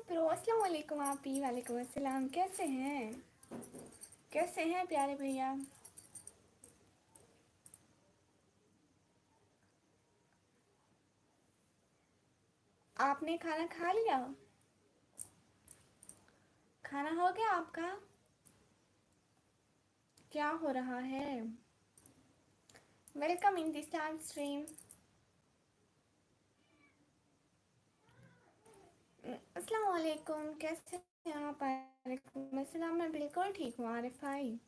Pro. अस्सलाम वालेकुम आपी। वालेकुम अस्सलाम। कैसे हैं? कैसे हैं प्यारे भैया? आपने खाना खा लिया? खाना हो गया आपका? क्या हो रहा है? Welcome in this live stream. अस्सलाम वालेकुम। कैसे हैं आप? वालेकुम अस्सलाम। मैं बिल्कुल ठीक हूँ आरिफ भाई।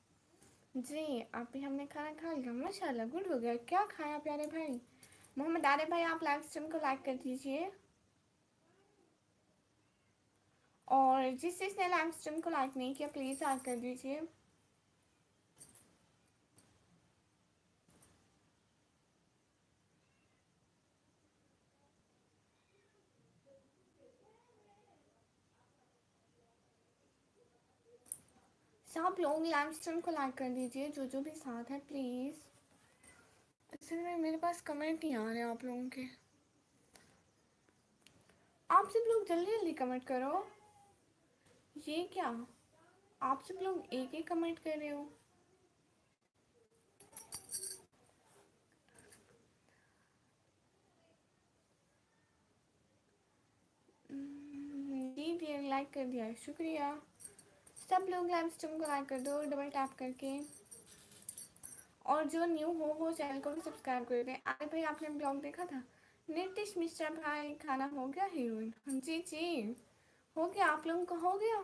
जी आप भी। हमने खाना खा लिया माशाल्लाह। गुड हो गया। क्या खाया प्यारे भाई? मोहम्मद आरिफ भाई आप लाइव स्ट्रीम को लाइक कर दीजिए, और जिसने लाइव स्ट्रीम को लाइक नहीं किया प्लीज़ लाइक कर दीजिए। सब लोग लाइव स्ट्रीम को लाइक कर दीजिए, जो भी साथ है प्लीज़। असल में मेरे पास कमेंट नहीं आ रहे आप लोगों के। आप सब लोग जल्दी जल्दी कमेंट करो। ये क्या, आप सब लोग एक ही कमेंट कर रहे हो? जी जी लाइक कर दिया, शुक्रिया। सब लोग लाइव स्ट्रीम को लाइक कर दो डबल टैप करके, और जो न्यू हो वो चैनल को भी सब्सक्राइब कर दें। अरे भाई आपने ब्लॉग देखा था? नीतीश मिश्रा भाई खाना हो गया हीरोइन? जी जी हो गया। आप लोगों का हो गया?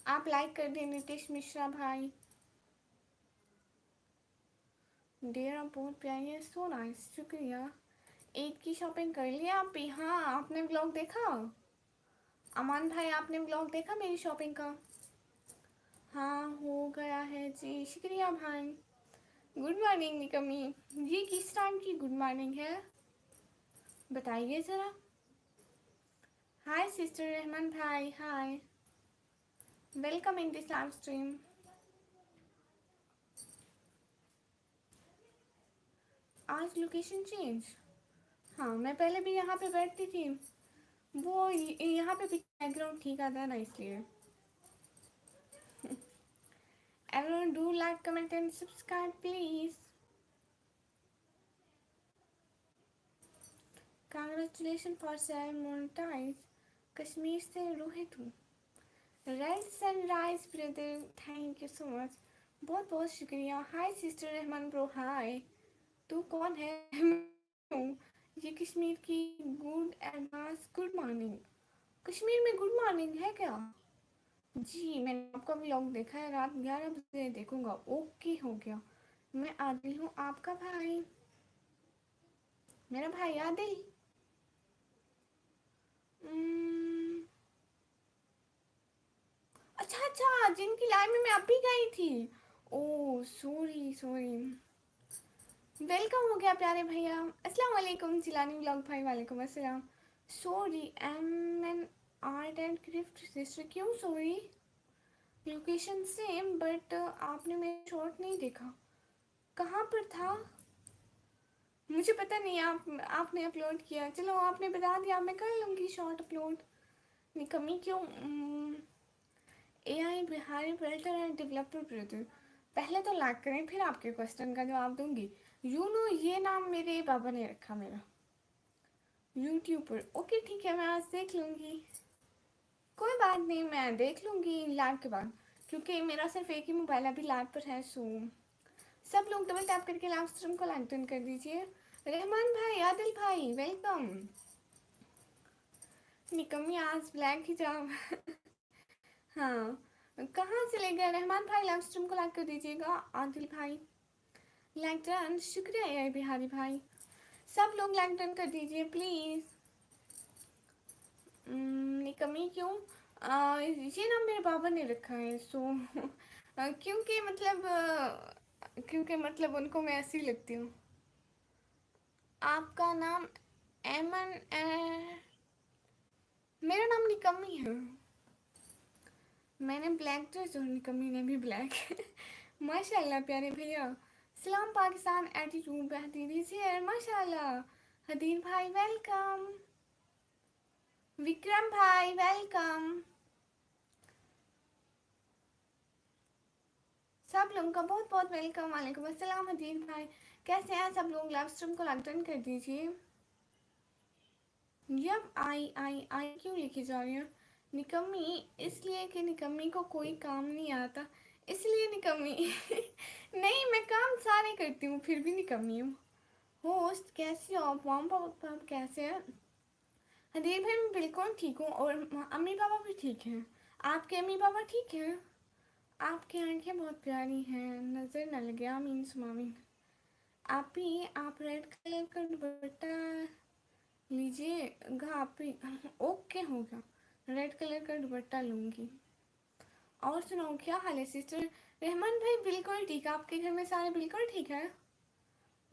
आप लाइक कर दें नीतीश मिश्रा भाई। डेयर आप बहुत प्यारी है, सो नाइस, शुक्रिया। ईद की शॉपिंग कर लिया आप भी? हाँ आपने ब्लॉग देखा? अमान भाई आपने ब्लॉग देखा मेरी शॉपिंग का? हाँ हो गया है जी, शुक्रिया भाई। गुड मॉर्निंग निकमी। ये किस टाइम की गुड मॉर्निंग है बताइए ज़रा। हाय सिस्टर रहमान भाई, hi, welcome in this live stream. आज लोकेशन चेंज? हाँ मैं पहले भी यहाँ पे बैठती थी, वो यहाँ पे भी बैकग्राउंड ठीक आता है ना इसलिए। Everyone do like, comment and subscribe please. Congratulations for sharing monetize. Kashmir से रोहित हूँ। Red sunrise brother, thank you so much, बहुत बहुत शुक्रिया। हाय सिस्टर रहमान ब्रो, हाय। तू कौन है? ये कश्मीर की good advance good morning. Kashmir में गुड मॉर्निंग है क्या? जी मैंने आपका व्लॉग देखा है, रात 11 बजे देखूंगा। ओके हो गया। मैं आदिल हूँ आपका भाई, मेरा भाई आदिल। अच्छा अच्छा, जिनकी लाइव में मैं अभी गई थी। ओ सॉरी सॉरी। वेलकम हो गया प्यारे भैया। अस्सलाम वालेकुम जिलानी ब्लॉग भाई, वालेकुम अस्सलाम। Sorry M N art and craft sister, क्यों सॉरी? लोकेशन सेम बट आपने मेरा शॉर्ट नहीं देखा। कहाँ पर था? मुझे पता नहीं। आपने अपलोड किया, चलो आपने बता दिया, मैं कर लूँगी शॉर्ट अपलोड। निकम्मी क्यों? AI Bihari builder end developer brother. पहले तो लाइक करें फिर आपके क्वेश्चन का जवाब दूंगी। यू नो ये नाम मेरे पापा ने रखा मेरा यूट्यूब पर। ओके ठीक है, मैं आज देख लूँगी, कोई बात नहीं, मैं देख लूँगी लाइव के बाद, क्योंकि मेरा सिर्फ एक ही मोबाइल अभी लाइव पर है। सो सब लोग डबल टैप करके लाइव स्ट्रीम को लाइक डन कर दीजिए। रहमान भाई, आदिल भाई, वेलकम। निकम्मी आज ब्लैक हिजाब। हाँ कहाँ चले गए रहमान भाई? लाइव स्ट्रीम को लाइक कर दीजिएगा। आदिल भाई लाइक डन, शुक्रिया यार बिहारी भाई। सब लोग लाइक डन कर दीजिए प्लीज़। निकम्मी क्यों? ये नाम मेरे पापा ने रखा है। सो क्योंकि मतलब उनको मैं ऐसी लगती हूँ। आपका नाम एमन मेरा नाम निकम्मी है। मैंने ब्लैक ड्रेस और निकम्मी ने भी ब्लैक। माशाल्लाह प्यारे भैया। सलाम पाकिस्तान एटीट्यूड बेहतरीन से है माशाल्लाह। हदीर भाई वेलकम। विक्रम भाई वेलकम। सब लोगों का बहुत बहुत वेलकम। वालेकुम अस्सलाम हदीर भाई, कैसे हैं सब लोग? लाइव स्ट्रीम को लाइक डन कर दीजिए। यप आई क्यों लिखी जा रही है? निकम्मी इसलिए कि निकम्मी को कोई काम नहीं आता, इसलिए निकम्मी। नहीं, मैं काम सारे करती हूँ फिर भी निकम्मी हूँ। होस्ट कैसी हो आप? मॉम पापा कैसे हैं? हदीर भाई मैं बिल्कुल ठीक हूँ और अम्मी पापा भी ठीक हैं। आपके अम्मी पापा ठीक हैं? आपकी आंखें बहुत प्यारी हैं, नजर न लगे। आमीन सुमामीन। आप ही आप रेड कलर का दुपट्टा लीजिएगा आप ही। ओके होगा, रेड कलर का दुपट्टा लूँगी। और सुनाओ क्या हाल है सिस्टर? रहमान भाई बिल्कुल ठीक है। आपके घर में सारे बिल्कुल ठीक है?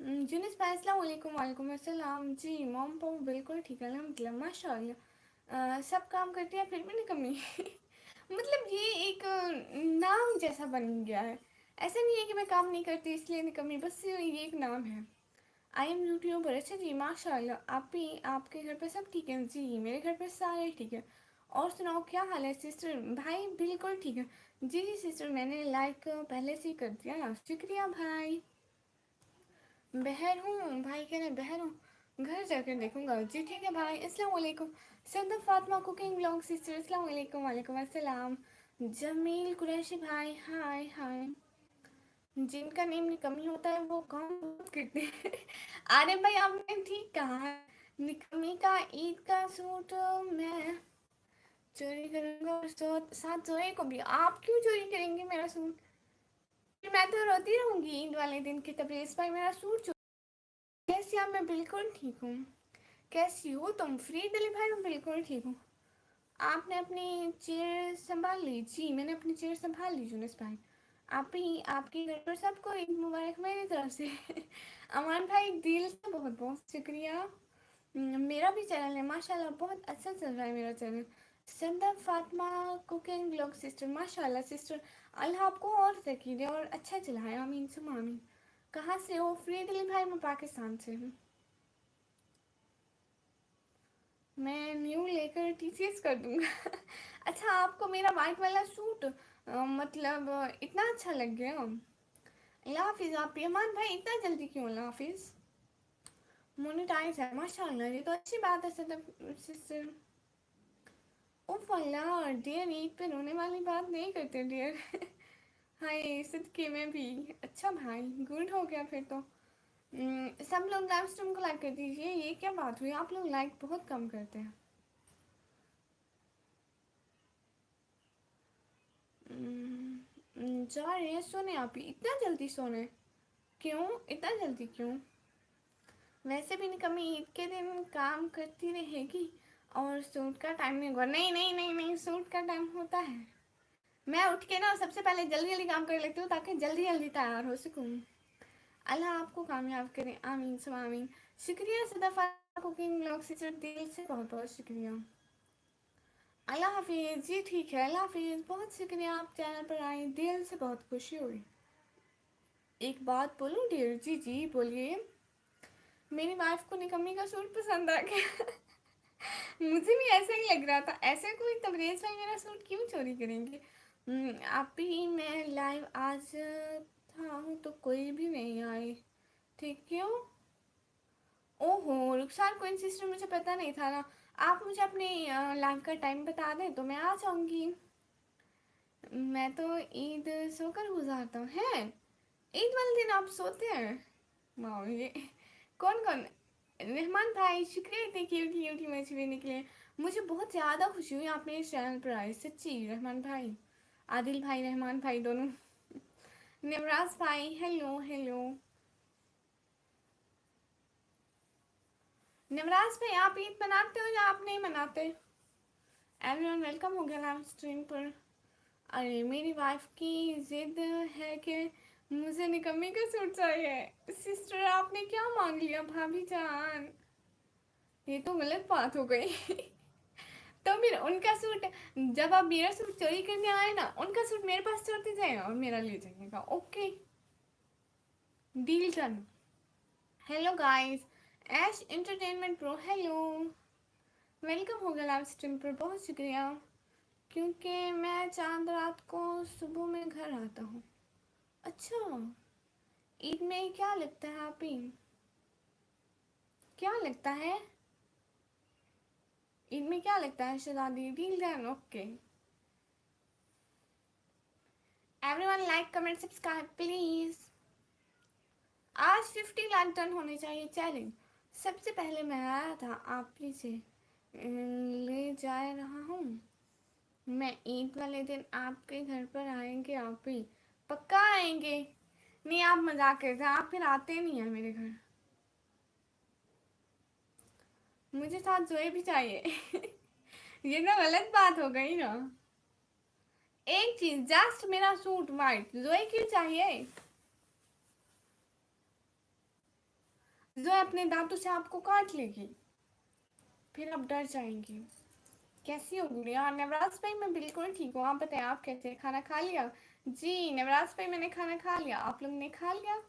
जुनिस भाई अस्सलाम वालेकुम। वालेकुम अस्सलाम जी। मॉम पापा बिल्कुल ठीक है अल्हम्दुलिल्लाह माशाल्लाह। सब काम करती है फिर भी नहीं कमी। मतलब ये एक नाम जैसा बन गया है। ऐसा नहीं है कि मैं काम नहीं करती इसलिए निकम्मी, बस ये एक नाम है। I am YouTuber. अच्छा जी माशाल्लाह। आप भी, आपके घर पे सब ठीक है? जी मेरे घर पे सारे ठीक है। और सुनाओ क्या हाल है सिस्टर? भाई बिल्कुल ठीक है। जी जी सिस्टर, मैंने लाइक पहले से ही कर दिया, शुक्रिया भाई। बहर हूँ भाई, कह रहे बहर हूँ, घर जाकर देखूंगा। जी ठीक है भाई। अस्सलाम वालेकुम। सदर फातिमा कुकिंग ब्लॉग सिस्टर अस्सलाम वालेकुम। वालेकुम अस्सलाम। जमील कुरैशी भाई हाय हाय। जिनका नेम निकम्मी होता है वो काम बहुत करते हैं। अरे भाई आपने ठीक कहा है। निकम्मी का ईद का सूट मैं चोरी करूंगा और साथ जोए को भी। आप क्यों चोरी करेंगे मेरा सूट? फिर मैं तो रोती रहूंगी ईद वाले दिन कि तबरेज भाई मेरा सूट चोरी। कैसी आप? मैं बिल्कुल ठीक हूँ। कैसी हो तुम? फ्री दिली भाई मैं बिल्कुल ठीक हूँ। आपने अपनी चेयर संभाल ली? जी मैंने अपनी चेयर संभाल ली जुनस भाई। आप ही, आपके घर पर सबको ईद मुबारक मेरी तरफ से। अमान भाई दिल से बहुत बहुत शुक्रिया। मेरा भी चैनल है माशाल्लाह, बहुत अच्छा चल रहा है मेरा चैनल। संदब फातिमा कुकिंग ब्लॉग सिस्टर माशाल्लाह सिस्टर, अल्लाह आपको और तरक्की दे और अच्छा चलाए। आमीन सुम आमीन। कहाँ से हो? फ्री दिली भाई मैं पाकिस्तान से हूँ। मैं न्यू लेकर टीसीएस कर दूंगा। अच्छा आपको मेरा वाइट वाला सूट मतलब इतना अच्छा लग गया? अल्लाह हाफिज़। आप यमान भाई इतना जल्दी क्यों? अल्लाह हाफिज़। मोनेटाइज है माशाल्लाह, ये तो अच्छी बात है सिस्टर। उफ अल्लाह डियर, ईद पे रोने वाली बात नहीं करते डियर। हाय सदके में भी। अच्छा भाई गुड हो गया फिर तो। सब लोग लाइव स्ट्रीम को लाइक कर दीजिए। ये क्या बात हुई, आप लोग लाइक बहुत कम करते हैं। जा रहे हैं सोने? आप ही इतना जल्दी सोने? क्यों इतना जल्दी क्यों? वैसे भी निकम्मी ईद के दिन काम करती रहेगी और सूट का टाइम नहीं होगा। नहीं नहीं नहीं नहीं, सूट का टाइम होता है। मैं उठ के ना सबसे पहले जल्दी जल्दी काम कर लेती हूँ ताकि जल्दी जल्दी तैयार हो सकूँ। अल्लाह आपको कामयाब करे आमीन सब आमीन। शुक्रिया सदफा कुकिंग ब्लॉग से दिल से बहुत बहुत शुक्रिया। अल्लाह हाफिज़। जी ठीक है अल्लाह हाफिज़, बहुत शुक्रिया आप चैनल पर आए, दिल से बहुत खुशी हुई। एक बात बोलूं डियर? जी जी बोलिए। मेरी वाइफ को निकम्मी का सूट पसंद आ गया। मुझे भी ऐसा ही लग रहा था, ऐसे कोई तबरेज भाई मेरा सूट क्यों चोरी करेंगे? आप ही मैं लाइव आज था हूँ तो कोई भी नहीं आई। ठीक क्यों? ओहो रुखसार कोई सिस्टर, मुझे पता नहीं था ना। आप मुझे अपने लाइव का टाइम बता दें तो मैं आ जाऊंगी। मैं तो ईद सोकर गुजारता हूँ। हैं ईद वाले दिन आप सोते हैं? वाह ये कौन कौन? रहमान भाई शुक्रिया इतनी क्यूटी क्यूटी मैच लेने के लिए। मुझे बहुत ज़्यादा खुशी हुई आपने इस चैनल पर आए, सच्ची। रहमान भाई, आदिल भाई, रहमान भाई दोनों। निमराज भाई हेलो हेलो। निमराज भाई आप ईद मनाते हो या आप नहीं मनाते? एवरीवन वेलकम हो गया लाइव स्ट्रीम पर। अरे मेरी वाइफ की जिद है कि मुझे निकम्मी का सूट चाहिए। सिस्टर आपने क्या मांग लिया भाभी जान? ये तो गलत बात हो गई। तो फिर उनका सूट, जब आप मेरा सूट चोरी करने आए ना, उनका सूट मेरे पास छोड़ते जाए और मेरा ले जाइएगा। Okay deal done. Hello guys, Ash entertainment pro hello. Welcome हो गया लाइव स्ट्रीम पर, बहुत शुक्रिया। क्योंकि मैं चांद रात को सुबह में घर आता हूँ। अच्छा, ईद में क्या लगता है आप ही? क्या लगता है ईद में? क्या लगता है शहजादी? Deal done, okay. Everyone like comment subscribe please. आज 50 लाख टन होने चाहिए चैलेंज। सबसे पहले मैं आया था आप ही से ले जा रहा हूँ। मैं ईद वाले दिन आपके घर पर आएंगे आप ही। पक्का आएंगे। नहीं, आप मजाक कर रहे हैं, आप फिर आते नहीं हैं मेरे घर। मुझे साथ जोए भी चाहिए। ये ना गलत बात हो गई ना। एक चीज, जस्ट मेरा सूट वाइट, जोए क्यों चाहिए? जोए अपने दांतों से आपको काट लेगी, फिर आप डर जाएंगे। कैसी हो गुड़िया? नवराज भाई मैं बिल्कुल ठीक हूँ, आप बताएं आप कैसे हैं? खाना खा लिया? जी नवराज भाई मैंने खाना खा लिया, आप लोग ने खा लिया?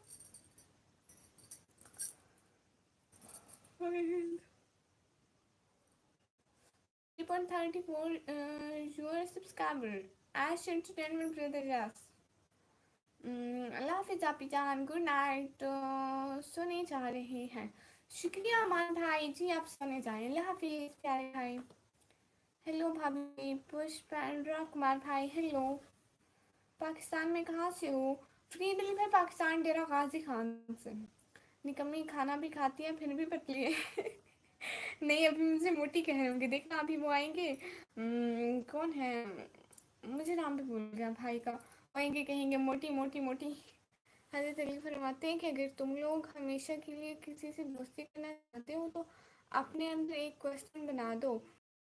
3.34 your subscriber Ash Entertainment Brother, yes। अल्लाह हाफिज आपी जान, गुड नाइट। तो सोने जा रहे हैं। शुक्रिया अमान भाई जी, आप सोने जाएं। अल्लाह हाफिज प्यारे भाई। हेलो भाभी पुष्पेंद्रा कुमार भाई, हेलो। पाकिस्तान में कहाँ से हो? फ्री डिलीवरी पाकिस्तान, डेरा गाजी खान से। निकम्मी खाना भी खाती है फिर भी पतली है। नहीं, अभी मुझे मोटी कह रहे होंगे, देखना अभी वो आएंगे। कौन है, मुझे नाम भी भूल गया भाई का। वो आएंगे कहेंगे मोटी मोटी मोटी। हज़रत अली फरमाते हैं कि अगर तुम लोग हमेशा के लिए किसी से दोस्ती करना चाहते हो तो अपने अंदर एक क्वेश्चन बना दो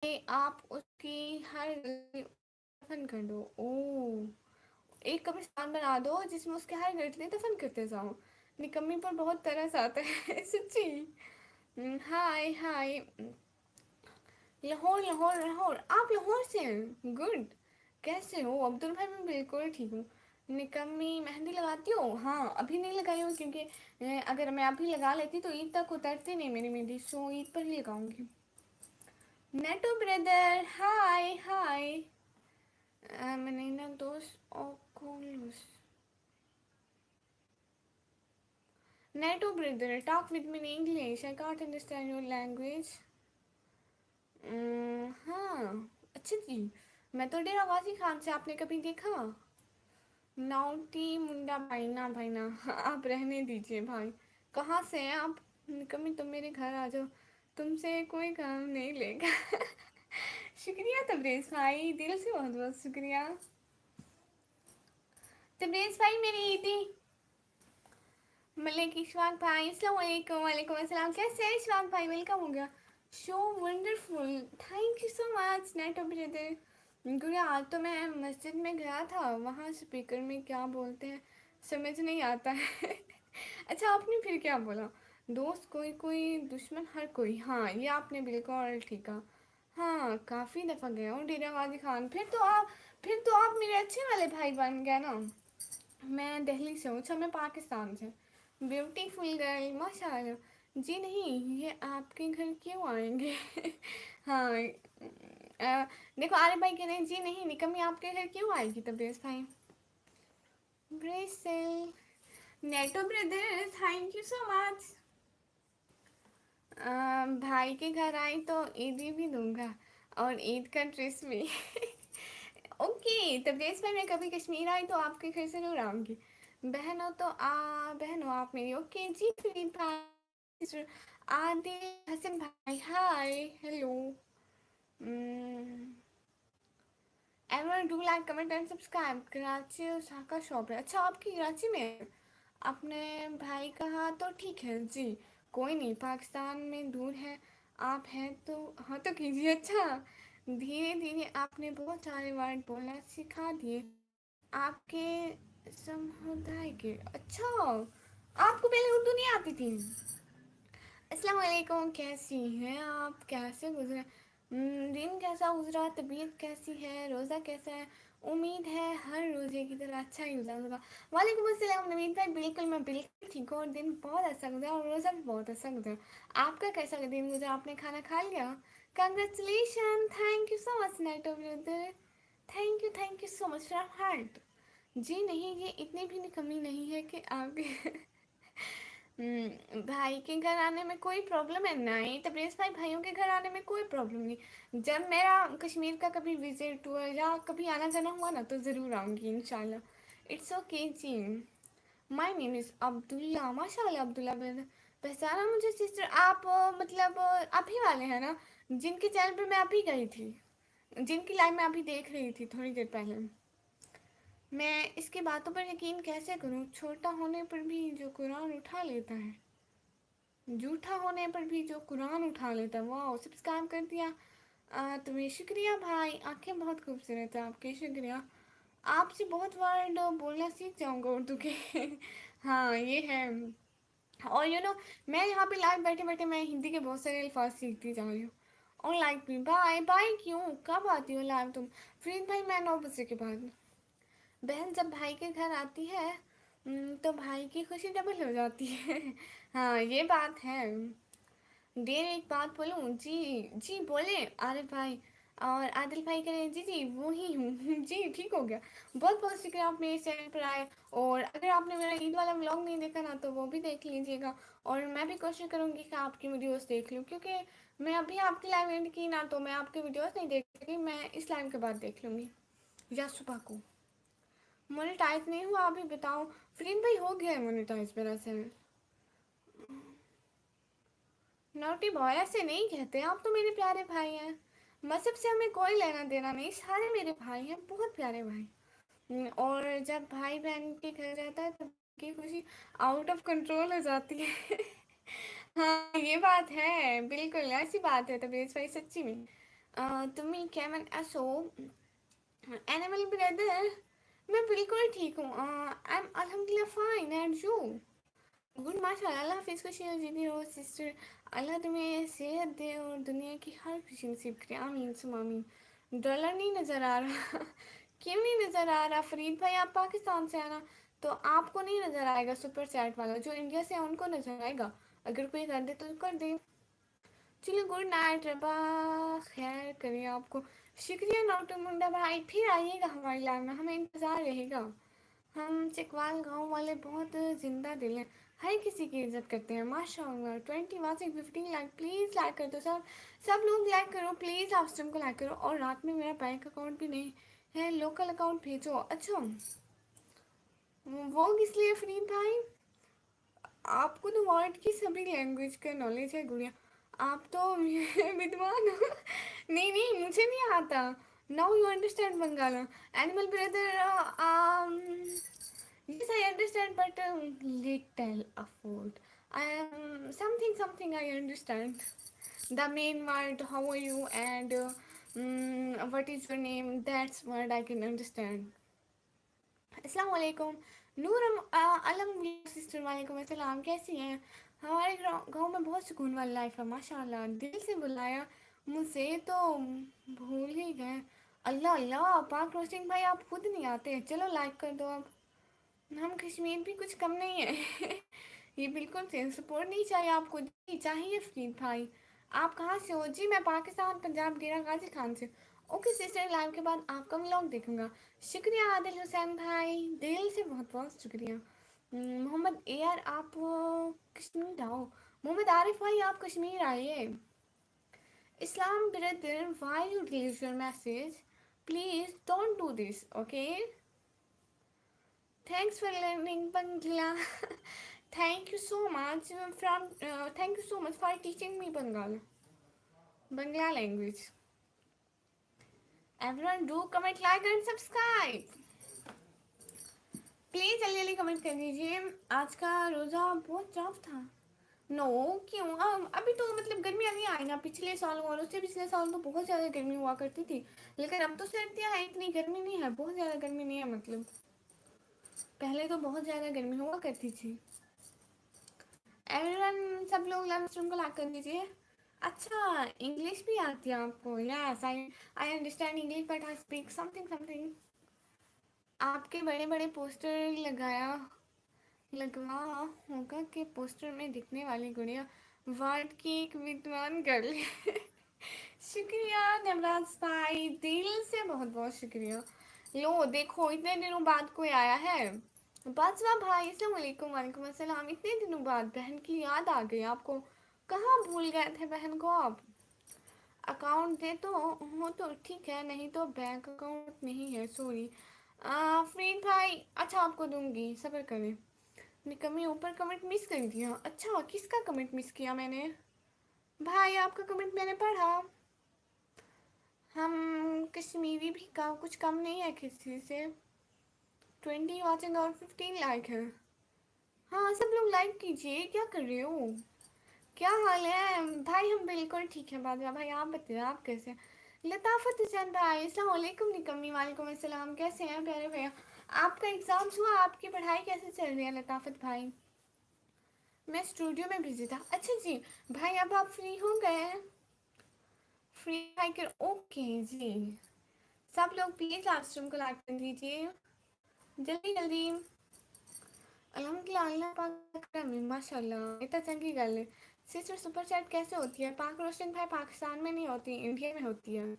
कि आप उसकी हर गलती दफन कर दो। ओ, एक कब्रिस्तान बना दो जिसमें उसके हर गलती दफन करते जाओ। निकम्मी पर बहुत तरस आता है। सच्ची। हाय हाय। लाहौर लाहौर लाहौर, आप लाहौर से हैं? गुड। कैसे हो अब्दुल भाई? मैं बिल्कुल ठीक हूँ। निकम्मी मेहंदी लगाती हो? हाँ अभी नहीं लगाई हूँ क्योंकि अगर मैं अभी लगा लेती तो ईद तक उतरती नहीं मेरी मेहंदी, सो ईद पर ही लगाऊंगी। नेटो ब्रदर हाय हाय। मैंने ना दोस्त Oculus. NATO brother talk with me in English, I can't understand your language. हाँ। अच्छा जी, मैं तो डेरा गाजी खान से, आपने कभी देखा? नाउटी मुंडा भाई ना, भाई ना। आप रहने दीजिए भाई। कहाँ से हैं आप? कभी तुम मेरे घर आ जाओ, तुमसे कोई काम नहीं लेगा। शुक्रिया तबरेज भाई, दिल से बहुत बहुत शुक्रिया। तबरेज भाई मेरी ईदी। मलिक इशफाक भाई अस्सलाम वालेकुम। वालेकुम अस्सलाम, कैसे हैं इशफाक भाई? वेलकम हो गया। Show wonderful, thank you so much NATO brother. गुड़िया आज तो मैं मस्जिद में गया था, वहाँ स्पीकर में क्या बोलते हैं समझ नहीं आता है। अच्छा आपने फिर क्या बोला? दोस्त कोई कोई, दुश्मन हर कोई। हाँ ये आपने बिल्कुल ठीक कहा। हाँ काफ़ी दफ़ा गया हूँ डेरा गाजी खान। फिर तो आप मेरे अच्छे वाले भाई बन गए ना। मैं दिल्ली से हूँ। अच्छा मैं पाकिस्तान से। ब्यूटीफुल गर्ल माशाल्लाह। जी नहीं, ये आपके घर क्यों आएंगे? हाँ देखो आरिफ भाई कह रहे हैं जी नहीं, निकम्मी आपके घर क्यों आएगी तबरेज भाई? Brazil. Neto brother thank you so much. भाई के घर आई तो ईदी भी दूंगा और ईद का ड्रेस भी। ओके तबरेज भाई, मैं कभी कश्मीर आई तो आपके घर जरूर आऊँगी। बहन हो तो बहन हो आप मेरी। ओके जी फिर भाई। आदिल हसन भाई hi hello. Ever do like comment and subscribe. Karachi Osaka shop है। अच्छा आपकी कराची में है? आपने भाई कहा तो ठीक है जी। कोई नहीं, पाकिस्तान में दूर है, आप हैं तो हाँ तो कीजिए। अच्छा धीरे धीरे आपने बहुत सारे वर्ड बोलना सिखा दिए आपके समुदाय के। अच्छा आपको पहले उर्दू नहीं आती थी? अस्सलाम वालेकुम, कैसी हैं आप? कैसे गुजरे? दिन कैसा गुजरा, तबीयत कैसी है, रोज़ा कैसा है? उम्मीद है हर रोज़े की तरह अच्छा ही गुजरा होगा। वालेकुम अस्सलाम नवीद भाई, बिल्कुल मैं बिल्कुल ठीक हूँ और दिन बहुत अच्छा गुजरा और रोज़ा भी बहुत अच्छा गुजरा। आपका कैसा दिन गुजरा? आपने खाना खा लिया? Congratulation, thank you so much नाइटो brother, thank you so much from heart. जी नहीं, ये इतनी भी कमी नहीं है कि आपके भाई के घर आने में कोई प्रॉब्लम है नहीं, तबरेज़ भाई भाइयों के घर आने में कोई प्रॉब्लम नहीं। जब मेरा कश्मीर का कभी विजिट हुआ या कभी आना जाना हुआ ना तो ज़रूर आऊँगी इंशाल्लाह। इट्स ओके जी। माय नेम इज़ अब्दुल्ला, माशाल्लाह अब्दुल्ला ब्रदर, पहचाना मुझे सिस्टर? आप मतलब आप ही वाले हैं ना जिनके चैनल पे मैं अभी गई थी, जिनकी लाइव में अभी देख रही थी थोड़ी देर पहले। मैं इसकी बातों पर यकीन कैसे करूं? छोटा होने पर भी जो कुरान उठा लेता है, जूठा होने पर भी जो कुरान उठा लेता है। वाह, सब्सक्राइब कर दिया। तुम्हें शुक्रिया भाई, आंखें बहुत खूबसूरत है आपकी, शुक्रिया। आपसे बहुत वर्ड बोलना सीख जाऊंगा उर्दू के हाँ ये है। और मैं यहाँ पे लाइव बैठे बैठे मैं हिंदी के बहुत सारे अल्फाज सीखती जा रही हूँ। और लाइक भी, बाय बाय क्यों, कब आती हो लाइव तुम? फ्रीद भाई मैं 9 बजे के बाद। बहन जब भाई के घर आती है तो भाई की खुशी डबल हो जाती है हाँ ये बात है। देर एक बात बोलूं जी? जी बोले आरिफ भाई। और आदिल भाई करें जी जी वो ही हूँ जी ठीक हो गया। बहुत बहुत शुक्रिया आप मेरे चैनल पर आए। और अगर आपने मेरा ईद वाला व्लॉग नहीं देखा ना तो वो भी देख लीजिएगा। और मैं भी कोशिश करूँगी कि आपकी वीडियोस देख लूँ, क्योंकि मैं अभी आपकी लाइव एंड की ना तो मैं आपकी वीडियोस नहीं देख सकी, मैं इस लाइव के बाद देख लूँगी या सुबह को। मोनेटाइज नहीं हुआ अभी बताओ? फ्रीन भाई हो गया है मोनेटाइज मेरा चैनल। नोटी बॉय ऐसे नहीं कहते, आप तो मेरे प्यारे भाई हैं। मजहब से हमें कोई लेना देना नहीं, सारे मेरे भाई हैं, बहुत प्यारे भाई। और जब भाई बहन के घर रहता है तब की खुशी आउट ऑफ कंट्रोल हो जाती है हाँ ये बात है, बिल्कुल ऐसी बात है तबीयत भाई, सच्ची में। तुम्हें कैमन असो एनिमल ब्रदर, मैं बिल्कुल ठीक हूँ। आई एम अल्हम्दुलिल्लाह फाइन एंड यू? गुड माशाल्लाह, अल्लाह हाफिज़, खुशी जीती रहो सिस्टर। अल्लाह तुम्हें सेहत दे और दुनिया की हर खुशी नसीब करे, आमीन सुम आमीन। डॉलर नहीं नज़र आ रहा क्यों नहीं नज़र आ रहा? फरीद भाई आप पाकिस्तान से आना तो आपको नहीं नज़र आएगा सुपर चैट वाला, जो इंडिया से है उनको नज़र आएगा। अगर कोई कर दे तो कर दे। चलो गुड नाइट, रबा खैर करिए आपको। शुक्रिया नौटू मुंडा भाई, फिर आइएगा हमारी लाइव में, हमें इंतज़ार रहेगा। हम चकवाल गांव वाले बहुत जिंदा दिल हैं, हर किसी की इज्जत करते हैं माशाल्लाह। 20 वाचिंग 15 लाइक, प्लीज़ लाइक कर दो सब, सब लोग लाइक करो प्लीज़, आप स्ट्रीम को लाइक करो। और रात में मेरा बैंक अकाउंट भी नहीं है, लोकल अकाउंट भेजो। अच्छा वो किस लिए फरीद भाई? आपको तो वर्ड की सभी लैंग्वेज का नॉलेज है गुड़िया, आप तो विद्वान हो नहीं नहीं मुझे नहीं आता। Now you understand Bangla animal brother? yes I understand but little afford. I am something I understand. The main word how are you and what is your name, that's word I can understand. अस्सलाम वालेकुम नूर अलम sister, वालेकुम अस्सलाम, कैसी हैं? हमारे गांव में बहुत सुकून वाली लाइफ है माशाल्लाह, दिल से बुलाया मुझे तो भूल ही गए। अल्लाह अल्लाह, पाक रोस्टिंग भाई आप खुद नहीं आते, चलो लाइक कर दो अब। हम कश्मीर भी कुछ कम नहीं है ये बिल्कुल से सपोर्ट नहीं चाहिए आपको जी, चाहिए फरीद भाई। आप कहाँ से हो जी? मैं पाकिस्तान पंजाब डेरा गाजी खान से। ओके सिस्टर, लाइव के बाद आपका व्लॉग देखूंगा। शुक्रिया आदिल हुसैन भाई, दिल से बहुत बहुत शुक्रिया। मोहम्मद ए आर आप कश्मीर आओ। मोहम्मद आरिफ भाई आप कश्मीर आइए। Islam brother why you delete your message, please don't do this okay. Thanks for learning Bangla. Thank you so much thank you so much for teaching me Bangla language. Everyone do comment, like and subscribe. Please जल्दी जल्दी comment कर दीजिए। आज का रोज़ा बहुत tough था। No क्यों? अभी तो मतलब गर्मियाँ नहीं आई ना, पिछले साल और उससे पिछले साल तो बहुत ज़्यादा गर्मी हुआ करती थी, लेकिन अब तो सर्दियाँ हैं, इतनी गर्मी नहीं है, बहुत ज़्यादा गर्मी नहीं है। मतलब पहले तो बहुत ज़्यादा गर्मी हुआ करती थी। एवरीवन सब लोग लाइव स्ट्रीम को लाइक कर दीजिए। अच्छा, इंग्लिश भी आती है आपको? Yes, I understand English but I speak something something. आपके बड़े बड़े पोस्टर लगवा होगा कि पोस्टर में दिखने वाली गुड़िया वार्ड की एक विद्वान गर्ल है। शुक्रिया नवराज भाई, दिल से बहुत बहुत शुक्रिया। लो देखो, इतने दिनों बाद कोई आया है। बाजवा भाई, अस्सलाम वालेकुम। वालेकुम अस्सलाम। इतने दिनों बाद बहन की याद आ गई आपको। कहाँ भूल गए थे बहन को आप? अकाउंट दे तो हो तो ठीक है, नहीं तो बैंक अकाउंट नहीं है, सॉरी। फ्रीड भाई, अच्छा आपको दूंगी, सब्र करें। निकम्मी, ऊपर कमेंट मिस कर दिया। अच्छा, किसका कमेंट मिस किया मैंने? भाई आपका कमेंट मैंने पढ़ा। हम कश्मीरी भी का कुछ कम नहीं है किसी से। 20 वॉचिंग और 15 लाइक है। हाँ सब लोग लाइक कीजिए, क्या कर रहे हो? क्या हाल है भाई? हम बिल्कुल ठीक है बादशाह भाई, आप बताइए आप कैसे हैं? लताफत हुसैन भाई, अस्सलाम वालेकुम। निकम्मी, वालेकुम अस्सलाम। कैसे हैं प्यारे भैया? आपका एग्ज़ाम्स हुआ, आपकी पढ़ाई कैसे चल रही है लताफत भाई? मैं स्टूडियो में बिजी था। अच्छा जी। भाई अब आप फ्री हो गए हैं? फ्री भाई कर, ओके जी। सब लोग प्लीज़ क्लासरूम को लाइक कर दीजिए, जल्दी जल्दी। अल्हम्दुलिल्लाह, अल्लाह पाक का रहम है, माशाल्लाह। इतना चंगी गल है। सिस्टर सुपर चैट कैसे होती है? पाक रोशन भाई, पाकिस्तान में नहीं होती, इंडिया में होती है।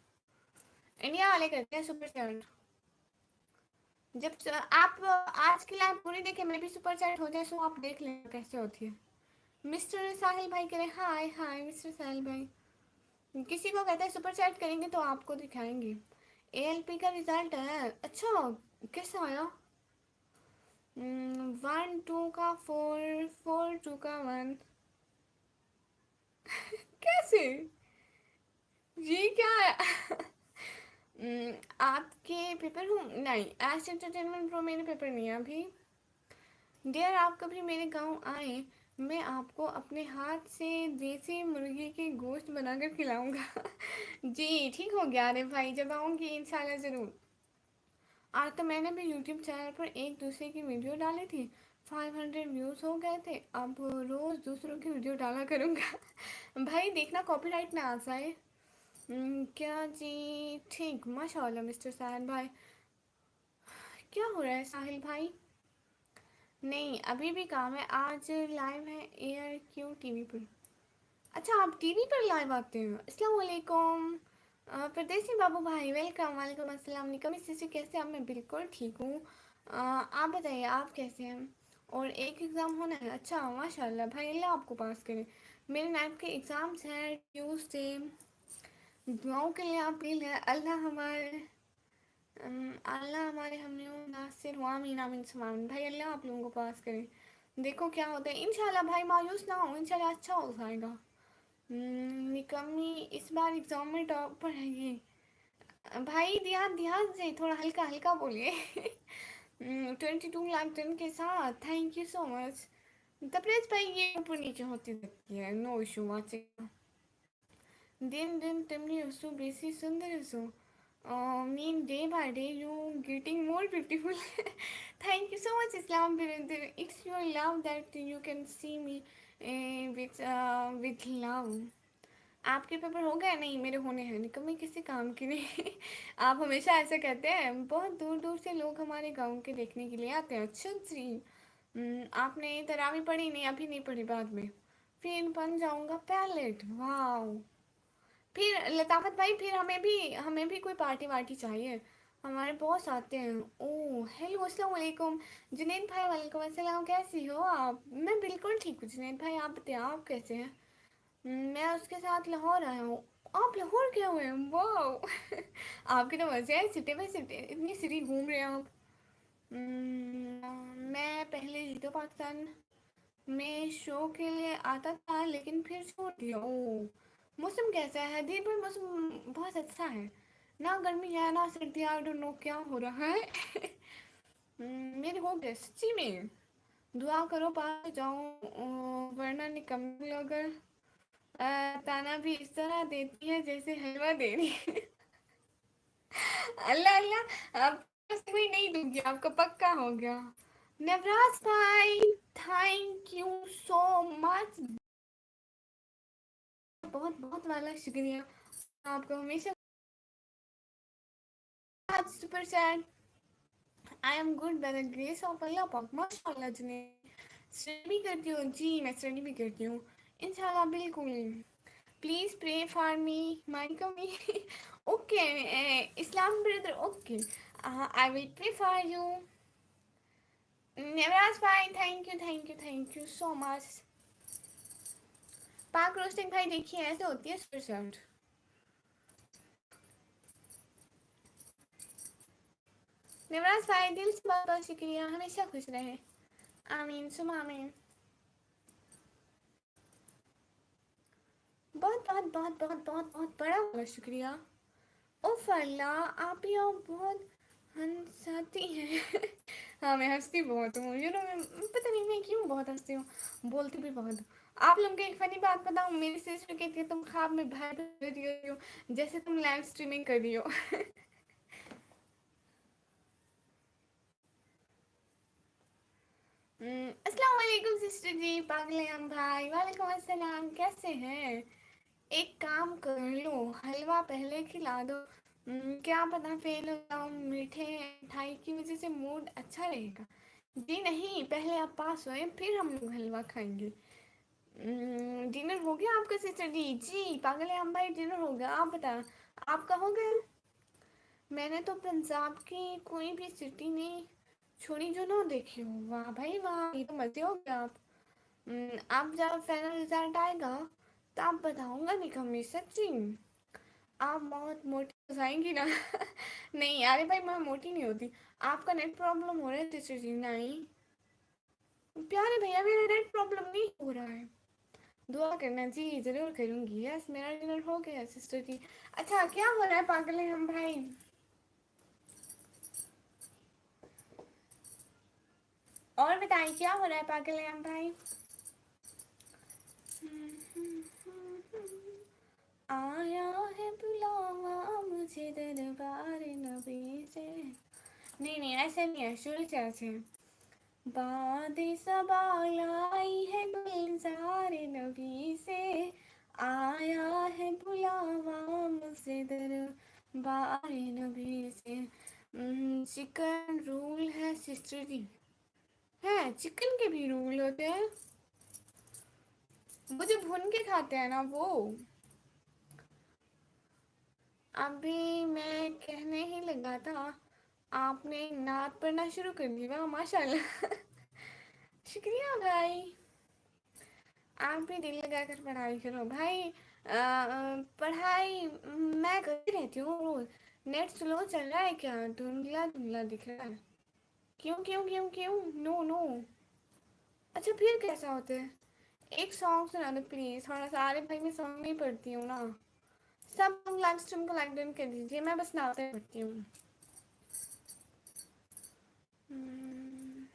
इंडिया वाले करते हैं सुपर चैट। जब आप आज की लाइव पूरी देखें, मैं भी सुपर चैट हो जाए तो आप देख लें कैसे होती है। मिस्टर साहिल भाई करें, हाय हाय मिस्टर साहिल भाई। किसी को कहते हैं सुपर चैट करेंगे तो आपको दिखाएंगे। एएलपी का रिजल्ट है, अच्छा कैसा आया? 1 2 का 4, 4 2 का 1। कैसे? ये क्या है? आपके पेपर हूँ नहीं, एश एंटरटेनमेंट प्रो मेरे पेपर नहीं है अभी। डियर, आप कभी मेरे गांव आए, मैं आपको अपने हाथ से देसी मुर्गी की गोश्त बनाकर खिलाऊंगा। जी ठीक हो गया। अरे भाई जब आऊँगी इंशाल्लाह ज़रूर। आज तो मैंने भी यूट्यूब चैनल पर एक दूसरे की वीडियो डाली थी, 500 व्यूज़ हो गए थे। अब रोज़ दूसरों की वीडियो डाला करूँगा। भाई देखना कॉपीराइट ना आ जाए। क्या जी? ठीक, माशाल्लाह मिस्टर साहिल भाई। क्या हो रहा है साहिल भाई? नहीं अभी भी काम है, आज लाइव है एयर क्यू टीवी पर। अच्छा आप टीवी पर लाइव आते हैं? अस्सलाम वालेकुम। परदेसी बाबू भाई वेलकम। वालेकुम अस्सलाम। निकमी सिसी कैसे? आप? मैं बिल्कुल ठीक हूँ। आप बताइए आप कैसे हैं? और एक एग्ज़ाम होना है, अच्छा माशाल्लाह भाई, अल्लाह आपको पास करे। मेरे नाइट के एग्ज़ाम्स हैं ट्यूसडे। दुआओं के लिए अपील है। अल्लाह हमारे हमने नासिर हुआ, आमीन आमीन सुमान। भाई अल्लाह आप लोगों को पास करे। देखो क्या होता है, इंशाल्लाह भाई मायूस ना हो, इंशाल्लाह अच्छा हो जाएगा। निकम्मी इस बार एग्जाम में टॉपर है ये। भाई ध्यान ध्यान से, थोड़ा हल्का हल्का बोलिए। 22 लाख 10 के साथ, थैंक यू सो मच। तपरेज भाई ये ऊपर नीचे होती रहती है, नो इशू वाचिंग। दिन दिन तुमने उसको बेसी सुंदर सो। mean day by day you getting more beautiful. Thank you so much Islam brother, it's your love that you can see me with love. आपके पेपर हो गए? नहीं मेरे होने हैं, निकम्मी किसी काम की नहीं। आप हमेशा ऐसे कहते हैं, बहुत दूर दूर से लोग हमारे गांव के देखने के लिए आते हैं। अच्छा जी। आपने तरावी पढ़ी? नहीं अभी नहीं पढ़ी, बाद में। फिर बन जाऊंगा पैलेट, वाह। फिर लताफत भाई, फिर हमें भी कोई पार्टी वार्टी चाहिए। हमारे बॉस आते हैं। ओह हेलो अस्सलाम वालेकुम। जुनैद भाई वालेकुम अस्सलाम, कैसी हो आप? मैं बिल्कुल ठीक हूँ जुनैद भाई, आप बताएं आप कैसे हैं? मैं उसके साथ लाहौर आया हूँ। आप लाहौर गए हुए हैं, वाह। आपके तो मजे हैं, सिटी बाई सिटी इतनी सिटी घूम रहे हैं आप। मैं पहले जीतो पाकिस्तान में शो के लिए आता था लेकिन फिर छोड़ दिया। ओह, मौसम कैसा है? दिन भर मौसम बहुत अच्छा है, ना गर्मी है ना सर्दी, आई डोंट नो क्या हो रहा है। मेरे हो गए सच्ची में। दुआ करो पास जाऊँ, वरना निकम्मी अगर ताना भी इस तरह देती है जैसे हलवा दे रही है। अल्लाह अल्लाह, अब से कोई नहीं दूंगी आपको, पक्का हो गया। नवराज भाई, थैंक यू सो मच। बहुत बहुत वाला शुक्रिया आपको हमेशा। Super chat. I am good by the grace of अल्लाह पाक। माशाल्लाह जने स्टडी भी करती हूँ जी, मैं स्टडी भी करती हूँ इंशाल्लाह बिल्कुल। Please pray for me my कमी। Okay Islam brother, okay I will pray for you. Navraj भाई thank you thank you thank you so much. पाक रोस्टिंग भाई देखिए ऐसे होती है सुपर चैट। नवराज भाई दिल से बहुत बहुत शुक्रिया, हमेशा खुश रहे। आमीन सुम आमीन। बहुत बहुत बहुत बहुत बहुत बहुत बड़ा बहुत शुक्रिया। उफ अल्लाह आप ही आप बहुत हंसाती हैं। हाँ मैं हंसती बहुत हूँ, यू नो मैं पता नहीं मैं क्यों बहुत हंसती हूँ, बोलती भी बहुत हूँ। आप लोगों को एक फनी बात बताऊँ, मेरी सिस्टर कहती है तुम ख्वाब में बाहर कर रही हो जैसे तुम लाइव स्ट्रीमिंग कर रही हो। अस्सलाम वालेकुम सिस्टर जी, पागल भाई वालेकुम अस्सलाम, कैसे हैं? एक काम कर लो, हलवा पहले खिला दो। क्या पता फेल हो जाओ, मीठे मिठाई की वजह से मूड अच्छा रहेगा। जी नहीं, पहले आप पास होए फिर हम लोग हलवा खाएंगे। डिनर हो गया आपका सिस्टर जी? जी पागल है हम भाई, डिनर हो गया, आप बता आपका हो गया? मैंने तो पंजाब की कोई भी सिटी नहीं छोड़ी जो ना देखी हो। वाह भाई वाह, ये तो मजे हो गया आप। आप जब फाइनल रिजल्ट आएगा तो आप बताऊंगा निकम्मी सच्ची। आप बहुत मोटी हो जाएंगी ना। नहीं अरे भाई मैं मोटी नहीं होती। आपका नेट प्रॉब्लम हो रहा है सिस्टर जी? नहीं प्यारे भैया मेरा नेट प्रॉब्लम नहीं हो रहा है। दुआ करना जी, जरूर करूंगी। यस मेरा डिनर हो गया सिस्टर जी। अच्छा क्या हो रहा है पागल है हम भाई? और बताइए क्या हो रहा है पागल है हम भाई? आया है बुलावा मुझे दरबार नबी से। नहीं नहीं ऐसे नहीं है, शुरू से ऐसे। बाद सबालाई है गुलजार नबी से, आया है बुलावा मुझसे दरबार नबी से। चिकन रूल है सिस्टर जी? है चिकन के भी रूल होते हैं? वो जो भुन के खाते हैं ना वो। अभी मैं कहने ही लगा था, आपने नात पढ़ना शुरू कर दी। वाह माशाल्लाह। शुक्रिया भाई। आप भी दिल लगा कर पढ़ाई करो भाई। पढ़ाई मैं करती रहती हूँ रोज। नेट स्लो चल रहा है क्या? धुंधला धुंधला दिख रहा है। क्यों क्यों क्यों क्यों? No no. अच्छा फिर कैसा होता है? एक सॉन्ग सुना दो प्लीज थोड़ा सा। अरे भाई मैं सॉन्ग नहीं पढ़ती हूँ ना। सब लोग लाइव स्ट्रीम को लाइक डन कर दीजिए, मैं बस नाते पढ़ती हूँ। हम्म,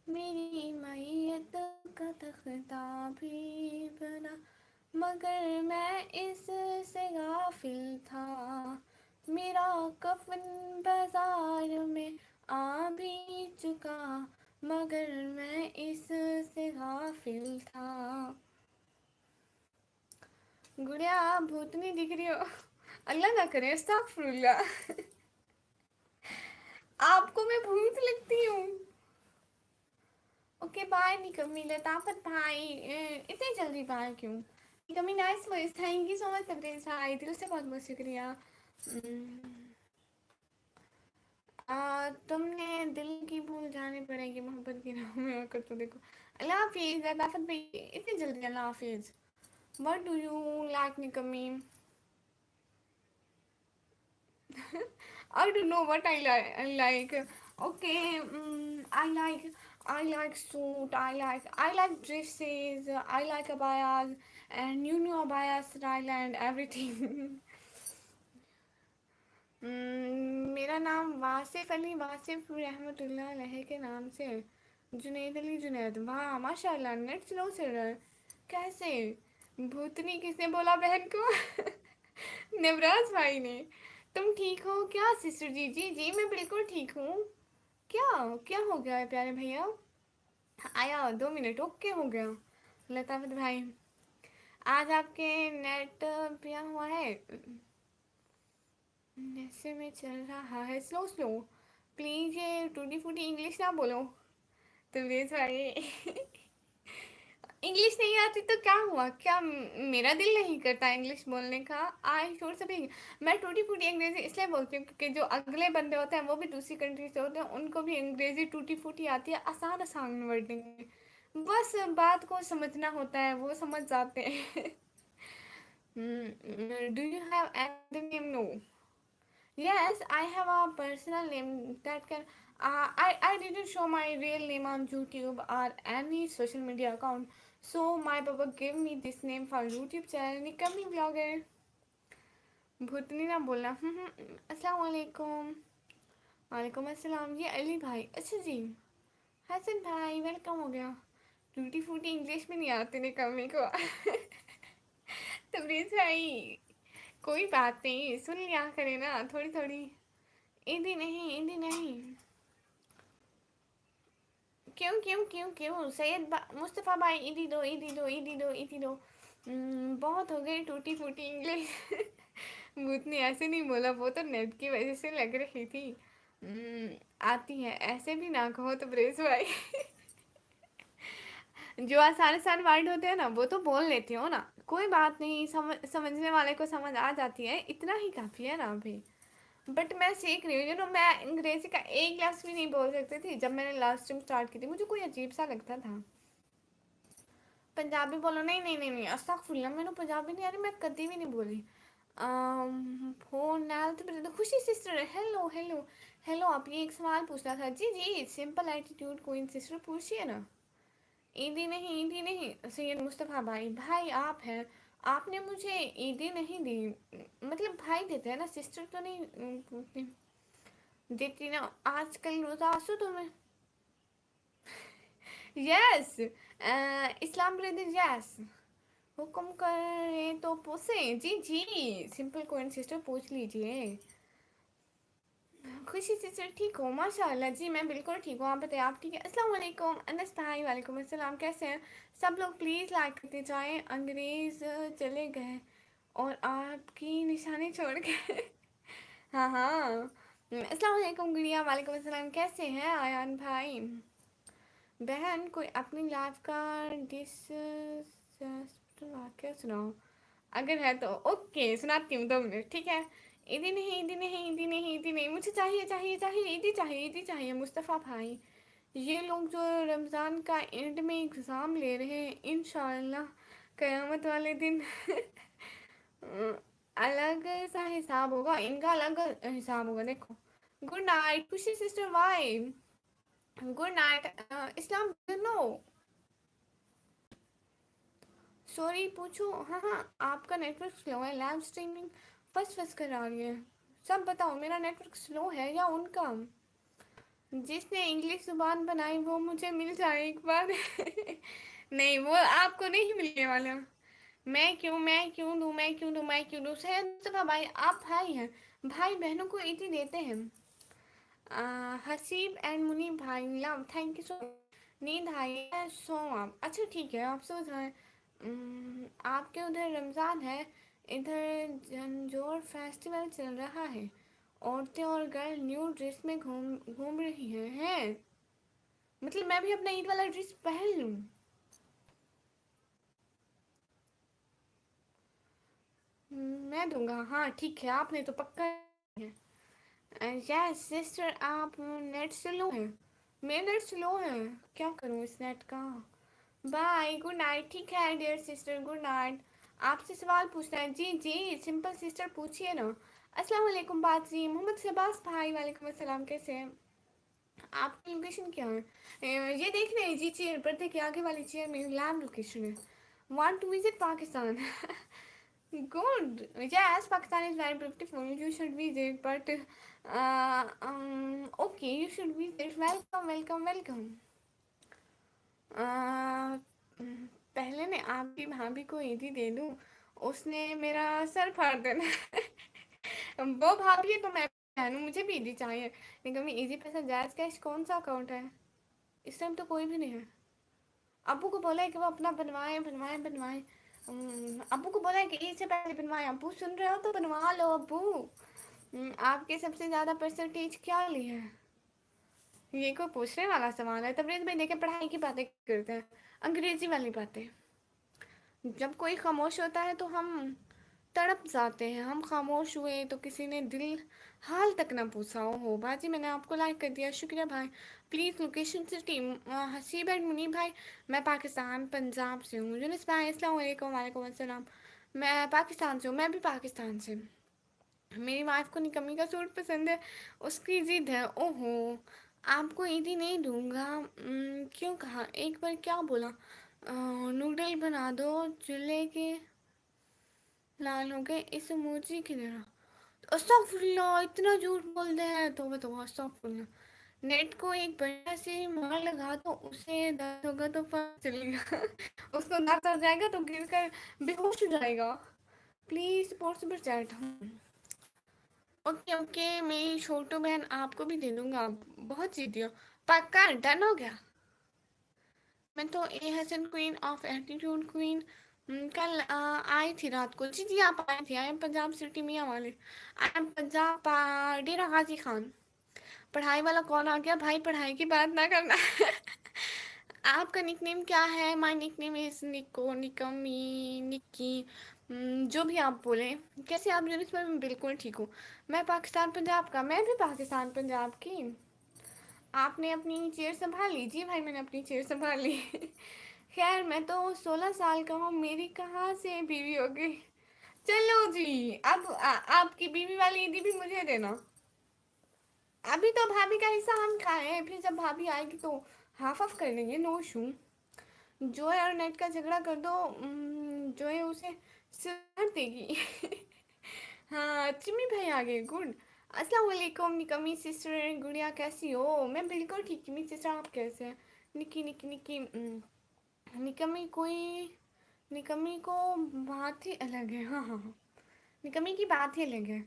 मेरी मैयत का तख्ता भी बना, मगर मैं इससे गाफिल था। मेरा कफन बाजार में आ भी चुका, मगर मैं इससे गाफिल था। गुड़िया आप भूतनी दिख रही हो। अल्लाह ना करे, अस्तगफुरुल्लाह। आपको मैं भूत लगती हूँ? ओके बाय निकम्मी लताफत भाई। इतनी जल्दी बाय क्यों? निकम्मी nice voice, thank you so much Tabrez भाई, दिल से बहुत बहुत शुक्रिया। तुमने दिल की भूल जानी पड़ेगी मोहब्बत की राह में आकर तो देखो। अल्लाह हाफिज़ लताफत भाई, इतनी जल्दी अल्लाह हाफिज़। व्हाट डू यू लाइक निकम्मी? I don't know what I like. Okay, I like suit. I like dresses. I like abayas and new abaya style and everything. मेरा नाम वासिफ अली वासिफ रहमतुल्लाह अलैह के नाम से है। जुनैद अली जुनैद। वाह माशाल्लाह नेट स्लो चल रहा है। कैसे? भूतनी किसने बोला बहन को? नवराज भाई ने। तुम ठीक हो क्या सिस्टर जी? जी जी मैं बिल्कुल ठीक हूँ। क्या क्या हो गया है प्यारे भैया? आया 2 मिनट, ओके हो गया। लताफत भाई आज आपके नेट पिया हुआ है, ऐसे में चल रहा है स्लो स्लो। प्लीज ये टूटी फूटी इंग्लिश ना बोलो। तो प्लीज भाई इंग्लिश नहीं आती तो क्या हुआ, क्या मेरा दिल नहीं करता इंग्लिश बोलने का? आई श्योर सभी। मैं टूटी फूटी अंग्रेजी इसलिए बोलती हूँ क्योंकि जो अगले बंदे होते हैं वो भी दूसरी कंट्री से होते हैं, उनको भी अंग्रेजी टूटी फूटी आती है, आसान आसान वर्डिंग में। बस बात को समझना होता है, वो समझ जाते हैं। Do you have any name? No. Yes, I have a personal name that can. I didn't show my real name on YouTube or any social media account, so my papa gave me this name for YouTube channel. निकम्मी blogger. भूतनी ना बोलना। अस्सलाम वालेकुम। वालेकुम अस्सलाम। ये अली भाई, अच्छा जी। हसन भाई वेलकम हो गया। टूटी फूटी इंग्लिश में नहीं आती निकम्मी को। तबरीज भाई, कोई बात नहीं, सुन लिया करे ना थोड़ी थोड़ी। इंदी नहीं, इंदी नहीं। क्यों क्यों क्यों क्यों सैयद मुस्तफ़ा भाई, ईदी दो ईदी दो ईदी दो ईदी दो। बहुत हो गई टूटी फूटी इंग्लिश। भूतनी ऐसे नहीं बोला, वो तो नेट की वजह से लग रही थी। आती है, ऐसे भी ना कहो तो ब्रेस भाई। जो आसान आसान वर्ड होते हैं ना वो तो बोल लेती हो ना, कोई बात नहीं, समझने वाले को समझ आ जाती है, इतना ही काफ़ी है ना अभी। बट मैं सीख रही हूँ, मैं अंग्रेजी का एक क्लास भी नहीं बोल सकती थी जब मैंने लास्ट टाइम स्टार्ट की थी, मुझे कोई अजीब सा लगता था। पंजाबी बोलो, नहीं नहीं नहीं नहीं, अस्तगफुरुल्लाह, मैंने पंजाबी नहीं आ रही, मैं कभी भी नहीं बोली। फोन नाल तो खुशी सिस्टर, हेलो हेलो हेलो। आप ये एक सवाल पूछना था? जी जी, सिंपल एटीट्यूड क्वीन सिस्टर पूछिए ना। ईदी नहीं, ईदी नहीं। सैयद मुस्तफ़ा भाई, भाई आप हैं, आपने मुझे ईदी नहीं दी, मतलब भाई देते हैं ना, सिस्टर तो नहीं देती ना आजकल। रोजासू तुम्हें? यस, इस्लाम ब्रदर यस। हुक्म करे तो पूछे। जी जी, सिंपल कोइन सिस्टर पूछ लीजिए। खुशी सिस्टर ठीक हो? माशाल्लाह जी, मैं बिल्कुल ठीक हूँ, आप बताइए आप ठीक है? अस्सलाम वालेकुम अनस भाई, वालेकुम अस्सलाम, कैसे हैं सब लोग? प्लीज़ लाइक करते जाएं। अंग्रेज़ चले गए और आपकी निशानी छोड़ के। हाँ हाँ। अस्सलाम वालेकुम गुड़िया, वालेकुम अस्सलाम, कैसे हैं आयान भाई? बहन कोई अपनी लाइफ का डिस वाक्य सुनाओ, अगर है तो ओके सुनाती हूँ, 2 मिनट ठीक है। ईदी नहीं, ईदी नहीं, ईदी नहीं, ईदी नहीं, मुझे चाहिए चाहिए चाहिए, ईदी चाहिए, ईदी चाहिए। मुस्तफ़ा भाई, ये लोग जो रमज़ान का एंड में एग्ज़ाम ले रहे हैं, इंशाल्लाह क़यामत वाले दिन अलग सा हिसाब होगा इनका, अलग हिसाब होगा। देखो, गुड नाइट खुशी सिस्टर, वाई गुड नाइट इस्लाम। नो सॉरी, पूछो। हाँ हाँ, आपका नेटवर्क स्लो है, लाइव स्ट्रीमिंग फस फस कर आ रही है। सब बताओ, मेरा नेटवर्क स्लो है या उनका? जिसने इंग्लिश जुबान बनाई वो मुझे मिल जाए एक बार। नहीं, वो आपको नहीं मिलने वाला। मैं क्यों दूँ? सैयद मुस्तफा भाई, आप भाई हैं, भाई बहनों को इति देते हैं। हसीब एंड मुनीब भाई, लव, थैंक यू सो। नींद आई है, सो आप? अच्छा ठीक है, आप सो जाएं। आपके उधर रमज़ान है, इधर जंजोर फेस्टिवल चल रहा है, औरतें और गर्ल न्यू ड्रेस में घूम घूम रही हैं। मतलब मैं भी अपना ईद वाला ड्रेस पहन लूँ? मैं दूंगा, हाँ ठीक है, आपने तो पक्का है। यस सिस्टर, आप नेट स्लो है, मेरा नेट स्लो है, क्या करूँ इस नेट का? बाय, गुड नाइट, ठीक है डियर सिस्टर, गुड नाइट। आपसे सवाल पूछना है? जी जी, सिंपल सिस्टर पूछिए ना। अस्सलाम वालेकुम बाजी, मोहम्मद शबाज भाई, वालेकुम अस्सलाम, कैसे हैं? आपकी लोकेशन क्या है? ये देख रहे हैं जी, चेयर पर्दे के आगे वाली चेयर में लैब लोकेशन है। Want to visit Pakistan? Good, yes, Pakistan is very beautiful, you should visit, but okay, you should visit, welcome welcome welcome। uh, पहले मैं आपकी भाभी को ईदी दे दूँ, उसने मेरा सर फाड़ देना। वो भाभी है तो मैं पहनूँ, मुझे भी ईदी चाहिए, लेकिन मैं ईदी पैसा जायज़ कैश कौन सा अकाउंट है इस टाइम? तो कोई भी नहीं है। अबू को बोला है कि वो अपना बनवाएं बनवाएं बनवाएं, अब्बू को बोला है कि ईद से पहले बनवाए। अब्बू सुन रहे हो तो बनवा लो अब्बू। आपके सबसे ज़्यादा परसेंटेज क्या लिए है? ये कोई पूछने वाला सवाल है? तबरेज़ भाई देखे पढ़ाई की बातें करते हैं, अंग्रेजी वाली बातें। जब कोई खामोश होता है तो हम तड़प जाते हैं। हम खामोश हुए तो किसी ने दिल हाल तक ना पूछा। हो बाजी मैंने आपको लाइक कर दिया, शुक्रिया भाई। Please location city. Haseeb and Muneeb भाई, मैं पाकिस्तान पंजाब से हूँ। यूनिस भाई अस्सलाम वालेकुम। वालेकुम अस्सलाम। मैं पाकिस्तान से हूँ, मैं भी पाकिस्तान से। मेरी वाइफ को निकम्मी का सूट पसंद है, उसकी ज़िद है। ओहो, आपको ईदी नहीं दूंगा। क्यों कहा? एक बार क्या बोला? नूडल बना दो चूल्हे के लाल हो गए इस इमोजी की तरह। अस्तगफुरुल्लाह, इतना झूठ बोल दे हैं तो बताओ। अस्तगफुरुल्लाह। नेट को एक बढ़िया सी मार लगा तो उसे दर्द होगा तो पता चलेगा। उसको दर्द हो जाएगा तो गिर कर बेहोश हो जाएगा। Please support super chat. Okay okay, मेरी छोटू बहन आपको भी दे दूंगा। बहुत जीती हो। पक्का डन हो गया। मैं तो ए Hasan queen of attitude queen कल आई थी रात को। जी जी आप आए थे। आई एम पंजाब सिटी मियाँ वाले। आई एम पंजाब डेरा गाजी खान। पढ़ाई वाला कौन आ गया भाई? पढ़ाई की बात ना करना। आपका निकनेम क्या है? माय निकनेम इज निको, निकमी, निक्की। जो भी आप बोले। कैसे आप यूनिस पर? मैं बिल्कुल ठीक हूँ। मैं पाकिस्तान पंजाब का। मैं भी पाकिस्तान पंजाब की। आपने अपनी चेयर संभाल ली? जी भाई मैंने अपनी चेयर संभाल ली। खैर मैं तो 16 साल का हूँ, मेरी कहाँ से बीवी हो गई। चलो जी, अब आपकी बीवी वाली ईदी भी मुझे देना। अभी तो भाभी का हिस्सा हम खाए हैं, फिर जब भाभी आएगी तो हाफ ऑफ कर लेंगे। No issue. जोए और नेट का झगड़ा कर दो। जोए उसे सिर देगी। हाँ चिम्मी भाई आ गए। गुड। अस्सलाम वालेकुम निकमी सिस्टर। गुड़िया कैसी हो? मैं बिल्कुल ठीक। निकमी सिस्टर आप कैसे हैं? निकी निकी निकी। निकमी कोई निकमी को बात ही अलग है। हाँ हाँ हाँ, निकमी की बात ही अलग है।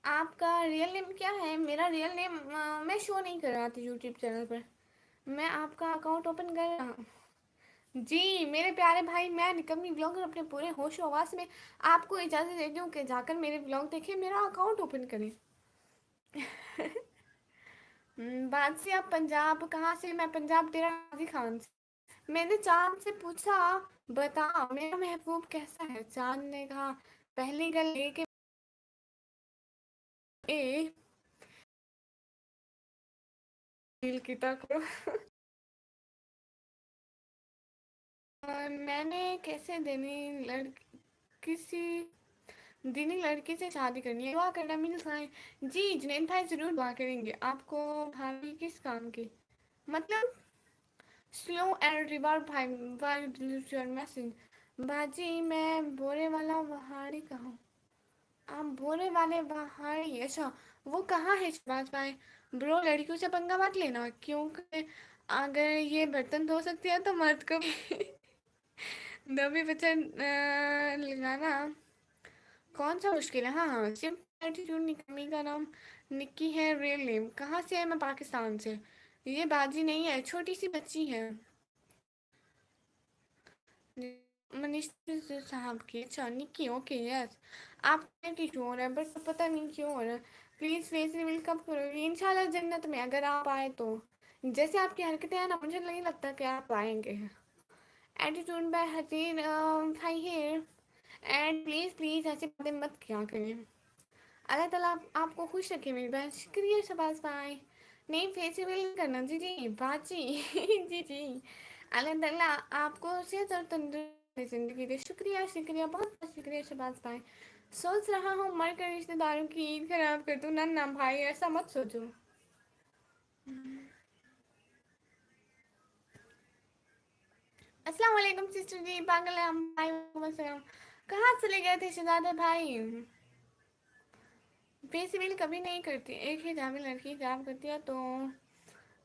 आपका रियल नेम क्या है? मेरा रियल नेम मैं शो नहीं कर रहा था यूट्यूब चैनल पर। मैं आपका अकाउंट ओपन कर रहा हूँ। जी मेरे प्यारे भाई, मैं निकम्मी ब्लॉगर अपने पूरे होश आवास में आपको इजाज़त देती हूँ कि जाकर मेरे ब्लॉग देखें, मेरा अकाउंट ओपन करें। बात से आप पंजाब कहाँ से? मैं पंजाब तेरा गाजी खान से। मैंने चांद से पूछा बता मेरा महबूब कैसा है? चांद ने कहा पहली गल लेके ए दिल की तक। मैंने कैसे देनी लड़की किसी दीनी लड़की से शादी करनी है, दुआ करना मिल जाए। जी जुनैद भाई ज़रूर दुआ करेंगे आपको। भाभी किस काम की? मतलब स्लो एंड रिवर्ब भाई योर मैसेज। बाजी मैं बोरे वाला पहाड़ी का हूँ। आप बोरे वाले पहाड़ी? अच्छा वो कहाँ है शहबाज भाई? ब्रो लड़कियों से पंगा मत लेना, क्योंकि अगर ये बर्तन धो सकती है तो मर्द को भी। दबी बचन लगाना कौन सा मुश्किल है? हाँ हाँ, सिर्फ एटीट्यूड। निकमी का नाम निक्की है, रियल नेम। कहाँ से है? मैं पाकिस्तान से। ये बाजी नहीं है, छोटी सी बच्ची है। मनीष साहब की। अच्छा निक्की, ओके यस। आप एटीट्यूड हो रहा है बट पता नहीं क्यों हो रहा है। प्लीज़ फेस रिवील कब करोगे? इंशाल्लाह जन्नत में अगर आप आए तो। जैसे आपकी हरकतें हैं ना, मुझे नहीं लगता कि आप आएंगे। एटीट्यूड बाय हसीन भाई हेयर। एंड प्लीज़ प्लीज़ ऐसी बातें मत किया करें। अल्लाह ताला आपको खुश रखे मेरी बहन। शुक्रिया शबाज भाई। नहीं फेसिबल करना जी जी बाजी। जी जी। अल्लाह ताला आपको सेहत और तंदुरुस्ती ज़िंदगी दे। शुक्रिया शुक्रिया, बहुत बहुत शुक्रिया शबाज भाई। सोच रहा हूँ मर कर रिश्तेदारों की ईद खराब कर दूँ। ना ना भाई ऐसा मत सोचो। अस्सलाम वालेकुम सिस्टर जी। पागल है हम भाई। वालेकुम। कहाँ चले गए थे शहजादे भाई? फेसिबल कभी नहीं करती, एक ही जामी लड़की जॉब करती है तो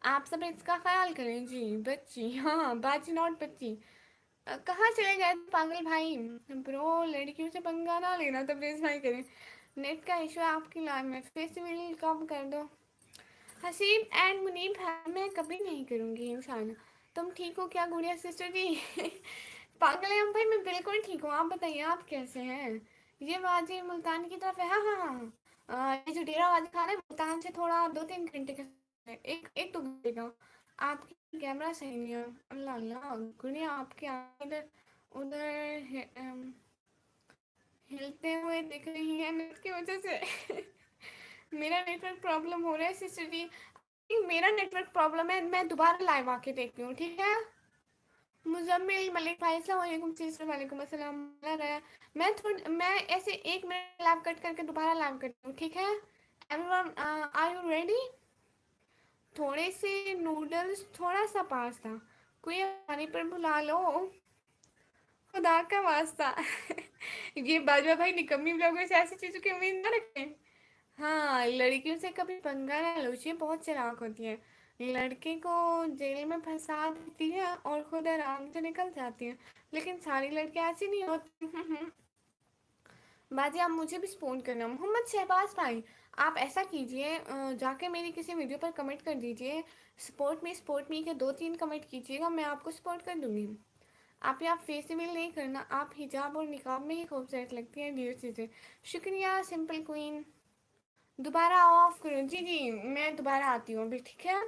आप सब इसका ख्याल करें जी। बच्ची, हाँ बाजी नॉट बच्ची। कहाँ चले गए पागल भाई? ब्रो लड़कियों से पंगा ना लेना तो प्लीज भाई करें। नेट का इशू है आपकी लाइफ में, फेस्टिवल कम कर दो। हसीब एंड मुनीब है, मैं कभी नहीं करूँगी इंशाल्लाह। तुम ठीक हो क्या गुड़िया सिस्टर जी? पागल है हम भाई, मैं बिल्कुल ठीक हूँ। आप बताइए आप कैसे हैं? ये बाजी मुल्तान की तरफ है। हाँ हाँ हाँ। ये जो डेरा वाजी खाना है मुल्तान से थोड़ा 2-3 घंटे का एक एक 2 घंटे का। आपकी कैमरा सही नहीं है। अल्लाह अल्लाह गुड़िया, आपके उधर उधर हिलते हुए दिख रही है नेट की वजह से। मेरा नेटवर्क प्रॉब्लम हो रहा है सिस्टर जी। मेरा नेटवर्क प्रॉब्लम है, मैं दोबारा लाइव आके देखती हूँ, ठीक है? मुजम्मिल मलिक भाई अस्सलाम वालेकुम सिस्टर, वालेकुम अस्सलाम। मैं ऐसे 1 मिनट लाइव कट करके दोबारा लाइव करती हूँ, ठीक है? Everyone are you ready? थोड़े से नूडल्स, थोड़ा सा पास्ता, कोई पानी पर बुला लो, खुदा का वास्ता। ये बाजवा भाई निकम्मी लोगों से ऐसी चीजों की उम्मीद ना रखें। हाँ, लड़कियों से कभी पंगा ना लो, ये बहुत चालाक होती है। लड़के को जेल में फंसा देती है और खुद आराम से निकल जाती है। लेकिन सारी लड़कियां ऐसी नहीं होती। बाजी आप मुझे भी स्पोन करना। मोहम्मद शहबाज भाई, आप ऐसा कीजिए, जाके मेरी किसी वीडियो पर कमेंट कर दीजिए, सपोर्ट मी के 2-3 कमेंट कीजिएगा, मैं आपको सपोर्ट कर दूंगी। आप यहाँ फेस रिवील नहीं करना, आप हिजाब और निकाब में ही खूबसूरत लगती हैं, ढेर चीज़ें। शुक्रिया सिंपल क्वीन। दोबारा ऑफ करो जी जी, मैं दोबारा आती हूँ अभी, ठीक है?